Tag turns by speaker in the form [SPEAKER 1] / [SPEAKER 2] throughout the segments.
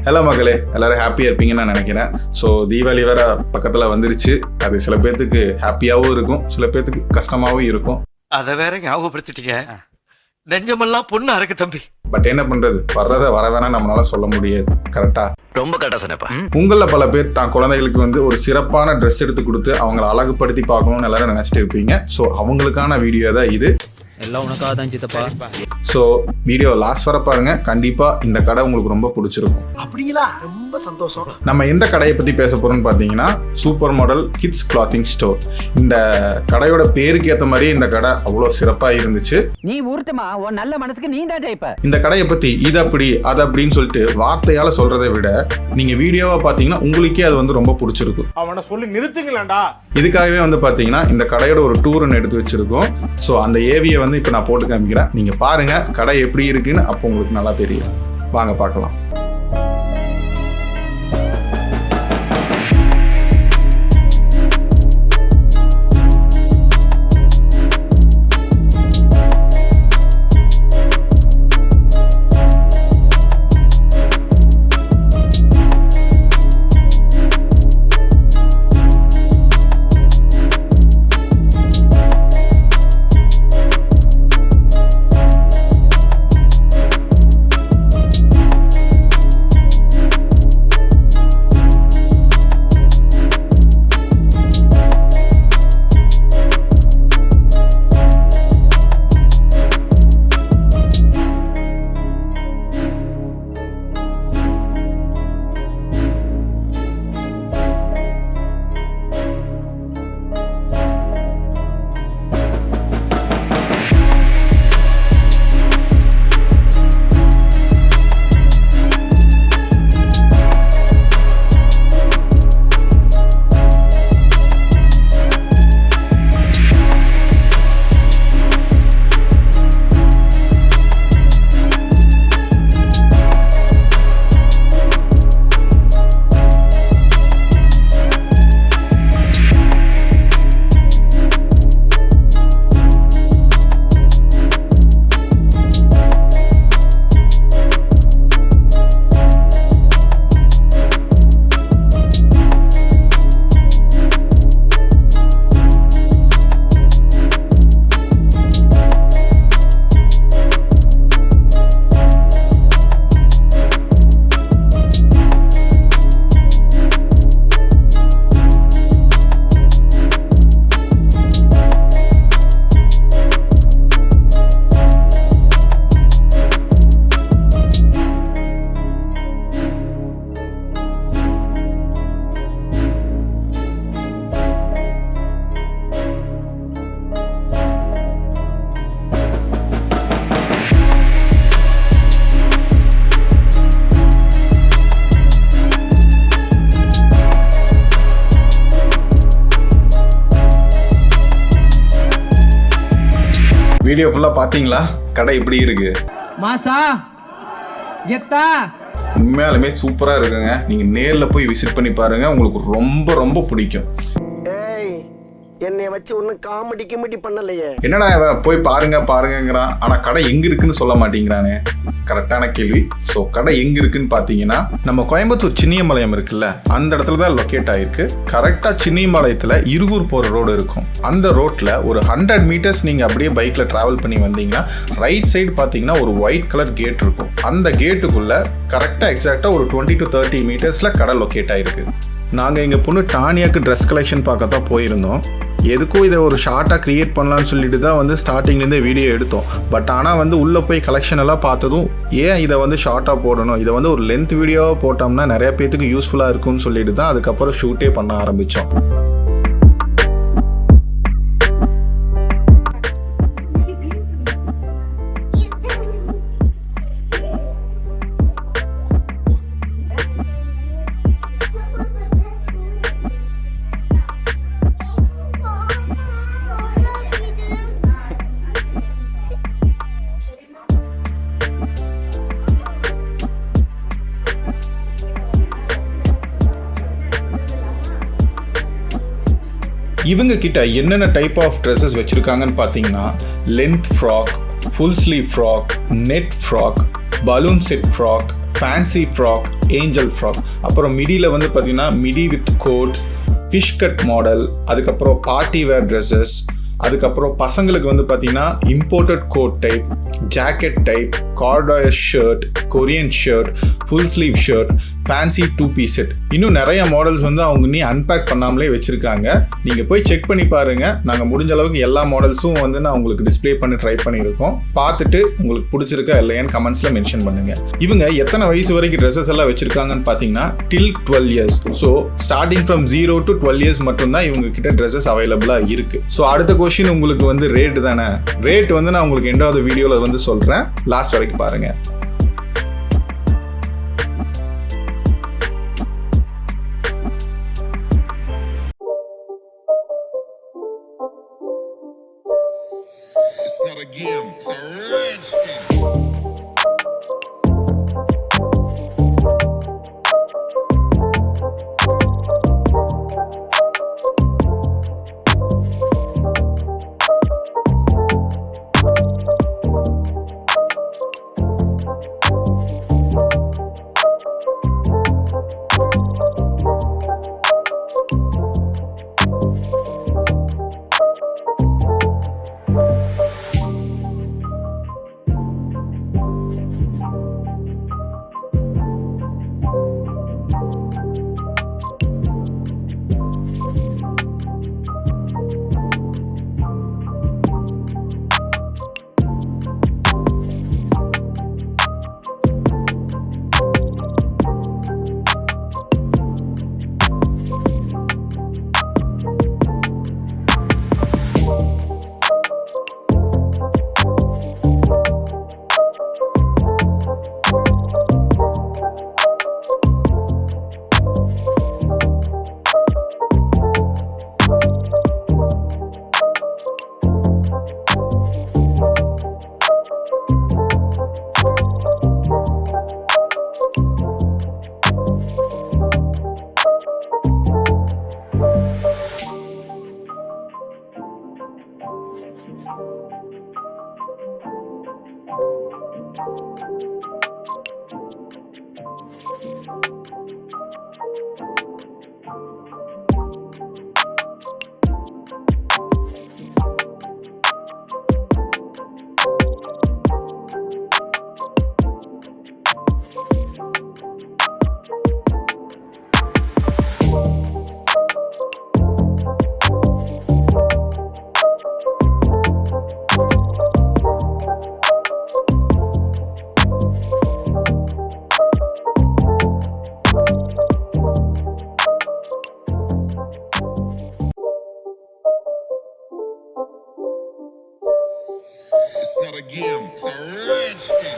[SPEAKER 1] எல்லா மக்களே எல்லாரும் ஹாப்பியாக இருப்பீங்கன்னு நான் நினைக்கிறேன். ஸோ தீபாவளி வேற பக்கத்தில் வந்துருச்சு. அது சில பேர்த்துக்கு ஹாப்பியாகவும் இருக்கும், சில பேர்த்துக்கு கஷ்டமாகவும் இருக்கும்.
[SPEAKER 2] அதை வேற ஞாபகப்படுத்திட்டீங்க. நெஞ்சமெல்லாம் பொண்ணு அறக்கு தம்பி.
[SPEAKER 1] பட் என்ன பண்றது, வர்றதை வர வேணா நம்மளால சொல்ல முடியாது. கரெக்டா?
[SPEAKER 3] ரொம்ப கரெக்டா சொன்னப்பா.
[SPEAKER 1] உங்கள பல பேர் தான் குழந்தைகளுக்கு வந்து ஒரு சிறப்பான ட்ரெஸ் எடுத்து கொடுத்து அவங்கள அழகுபடுத்தி பார்க்கணும்னு எல்லாரும் நினைச்சிட்டு இருப்பீங்க. ஸோ அவங்களுக்கான வீடியோ தான் இது.
[SPEAKER 4] எல்லாம் உனக்காக தான் சித்தப்பா.
[SPEAKER 1] ஸோ வீடியோ லாஸ்ட் வர பாருங்க. கண்டிப்பா இந்த கடை உங்களுக்கு ரொம்ப பிடிச்சிருக்கும்.
[SPEAKER 2] அப்படிங்களா? ரொம்ப சந்தோஷம்.
[SPEAKER 1] நம்ம எந்த கடையை பத்தி பேச போறோம்னு பாத்தீங்கன்னா super model kids clothing store. இந்த கடையோட பேருக்கு ஏற்ற மாதிரி இந்த கடை அவ்வளோ சிறப்பா இருந்துச்சு.
[SPEAKER 5] நீ ஊர்த்தமா உன் நல்ல மனசுக்கு நீ தான் ஜெயிப்ப.
[SPEAKER 1] இந்த கடையை பத்தி இது அப்படி அது அப்படின்னு சொல்லிட்டு வார்த்தையால சொல்றதை விட நீங்க வீடியோவா பாத்தீங்கன்னா உங்களுக்கே அது வந்து ரொம்ப பிடிச்சிருக்கும்.
[SPEAKER 6] அவனை சொல்லி நிறுத்துங்களேன்டா.
[SPEAKER 1] இதுக்காகவே வந்து பாத்தீங்கன்னா இந்த கடையோட ஒரு டூர்னு எடுத்து வச்சிருக்கோம். ஸோ அந்த ஏவியை வந்து இப்போ நான் போட்டு காமிக்கிறேன். நீங்க பாருங்க கடை எப்படி இருக்குன்னு, அப்போ உங்களுக்கு நல்லா தெரியும். வாங்க பார்க்கலாம். வீடியோ ஃபுல்லா பாத்தீங்களா? கடை இப்படி இருக்கு.
[SPEAKER 5] மாசா கெத்தா
[SPEAKER 1] உண்மையாலுமே சூப்பரா இருக்குங்க. நீங்க நேர்ல போய் விசிட் பண்ணி பாருங்க, உங்களுக்கு ரொம்ப ரொம்ப பிடிக்கும்.
[SPEAKER 2] என்னை வச்சு ஒன்னும் காமெடி கிமெடி பண்ணலையே.
[SPEAKER 1] என்னடா போய் பாருங்கிறான், ஆனா கடை எங்க இருக்குன்னு சொல்ல மாட்டேங்கிறானே. கரெக்டான கேள்வி. ஸோ கடை எங்க இருக்குன்னு பாத்தீங்கன்னா நம்ம கோயம்புத்தூர் சின்னியம்பாளையம் இருக்குல்ல, அந்த இடத்துல தான் லொக்கேட் ஆயிருக்கு. கரெக்டா சின்னியம்பாளையத்துல இருகூர் போற ரோடு இருக்கும். அந்த ரோட்ல ஒரு 100 மீட்டர்ஸ் நீங்க அப்படியே பைக்ல டிராவல் பண்ணி வந்தீங்கன்னா ரைட் சைடு பாத்தீங்கன்னா ஒரு ஒயிட் கலர் கேட் இருக்கும். அந்த கேட்டுக்குள்ள கரெக்டா எக்ஸாக்டா ஒரு 20 to 30 மீட்டர்ஸ்ல கடை லொக்கேட் ஆயிருக்கு. நாங்கள் எங்கள் பொண்ணு டானியாக்கு ட்ரெஸ் கலெக்ஷன் பார்க்க தான் போயிருந்தோம். எதுக்கும் இதை ஒரு ஷார்ட்டாக க்ரியேட் பண்ணலான்னு சொல்லிட்டு தான் வந்து ஸ்டார்டிங்லேருந்தே வீடியோ எடுத்தோம். பட் ஆனால் வந்து உள்ளே போய் கலெக்ஷன் எல்லாம் பார்த்ததும் ஏன் இதை வந்து ஷார்ட்டாக போடணும், இதை வந்து ஒரு லென்த் வீடியோவாக போட்டோம்னா நிறைய பேத்துக்கு யூஸ்ஃபுல்லாக இருக்கும்னு சொல்லிட்டு தான் அதுக்கப்புறம் ஷூட்டே பண்ண ஆரம்பித்தோம். இவங்க கிட்ட என்னென்ன டைப் ஆஃப் ட்ரெஸ்ஸஸ் வச்சுருக்காங்கன்னு பார்த்தீங்கன்னா length frock, full sleeve frock, net frock, balloon set frock, fancy frock, angel frock. அப்புறம் மிடியில் வந்து பார்த்தீங்கன்னா midi with coat, fish cut model, அதுக்கப்புறம் பார்ட்டி வேர் ட்ரெஸ்ஸஸ், அதுக்கப்புறம் பசங்களுக்கு வந்து பார்த்தீங்கன்னா imported coat type, jacket type, கார்டாயர் shirt, Korean shirt, full sleeve shirt, fancy 2-piece set, இன்னும் நிறைய மாடல்ஸ் வந்து அவங்க நீ அன்பேக் பண்ணாமலே வச்சுருக்காங்க. நீங்கள் போய் செக் பண்ணி பாருங்கள். நாங்கள் முடிஞ்ச அளவுக்கு எல்லா மாடல்ஸும் வந்து நான் உங்களுக்கு டிஸ்பிளே பண்ணி ட்ரை பண்ணியிருக்கோம். பார்த்துட்டு உங்களுக்கு பிடிச்சிருக்கா இல்லையான்னு கமெண்ட்ஸில் மென்ஷன் பண்ணுங்கள். இவங்க எத்தனை வயசு வரைக்கும் ட்ரெஸ்ஸஸ் எல்லாம் வச்சுருக்காங்கன்னு பார்த்தீங்கன்னா டில் 12 years. So starting from 0 to 12 years மட்டும்தான் இவங்க கிட்ட ட்ரெஸ்ஸஸ் அவைலபிளாக இருக்குது. ஸோ அடுத்த கொஸ்டின் உங்களுக்கு வந்து ரேட்டு தானே. ரேட் வந்து நான் உங்களுக்கு எண்டாவது வீடியோவில் வந்து சொல்கிறேன், லாஸ்ட் வரைக்கும் பாருங்கள்.
[SPEAKER 3] It's not a game, it's a rich thing. It's not a game, it's a rich thing.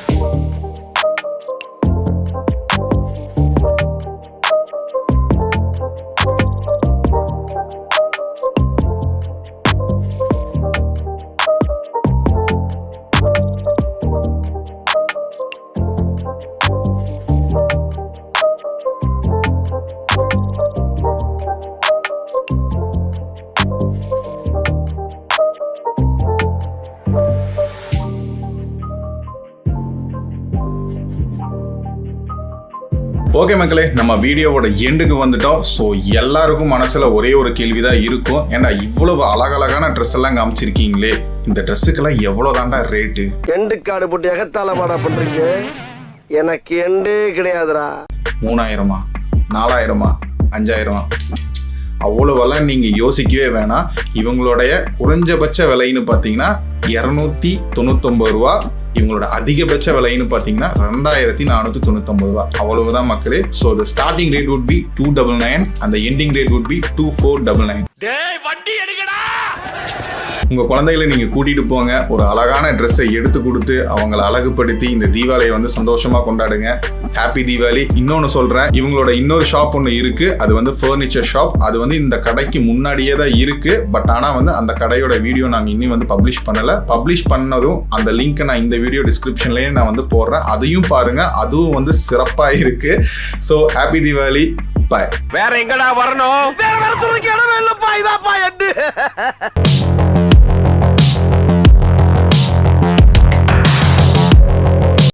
[SPEAKER 1] Okay மக்களே, நம்ம வீடியோவோட எண்டுக்கு வந்துட்டோம். ஸோ எல்லாருக்கும் மனசில் ஒரே ஒரு கேள்வி தான் இருக்கும், ஏன்னா இவ்வளவு அழகழகான ட்ரெஸ் எல்லாம் காமிச்சிருக்கீங்களே, இந்த ட்ரெஸ்ஸுக்கெல்லாம் எவ்வளோ தாண்டா ரேட்டு?
[SPEAKER 6] எண்டு காடு போட்டு எகத்தால பாடா பண்றீங்க, எனக்கு எண்டே கிடையாதுடா. 3000,
[SPEAKER 1] 4000, 5000, அவ்வளோவெல்லாம் நீங்கள் யோசிக்கவே வேணாம். இவங்களுடைய குறைஞ்சபட்ச விலைன்னு பார்த்தீங்கன்னா 299 ரூபா. இவங்களோட அதிகபட்ச விலைன்னு பார்த்தீங்கன்னா 2499 ரூபா. அவ்வளவுதான் மக்களே. So the starting rate would be 299 and the ending rate would be 2499. உங்கள் குழந்தைகளை நீங்கள் கூட்டிகிட்டு போங்க, ஒரு அழகான ட்ரெஸ்ஸை எடுத்து கொடுத்து அவங்களை அழகுபடுத்தி இந்த தீபாவளியை வந்து சந்தோஷமாக கொண்டாடுங்க. ஹாப்பி தீபாவளி. இன்னொன்று சொல்கிறேன், இவங்களோட இன்னொரு ஷாப் ஒன்று இருக்குது, அது வந்து ஃபர்னிச்சர் ஷாப். அது வந்து இந்த கடைக்கு முன்னாடியே தான் இருக்குது. பட் ஆனால் வந்து அந்த கடையோட வீடியோ நாங்கள் இன்னும் வந்து பப்ளிஷ் பண்ணலை. பப்ளிஷ் பண்ணதும் அந்த லிங்க்கை நான் இந்த வீடியோ டிஸ்கிரிப்ஷன்லேயே நான் வந்து போடுறேன், அதையும் பாருங்கள். அதுவும் வந்து சிறப்பாக இருக்குது. So happy Deepavali. பாய்.
[SPEAKER 6] வேற எங்கடா வரணும்? வேற இடமே இல்லப்பா, இதாப்பா எண்டு.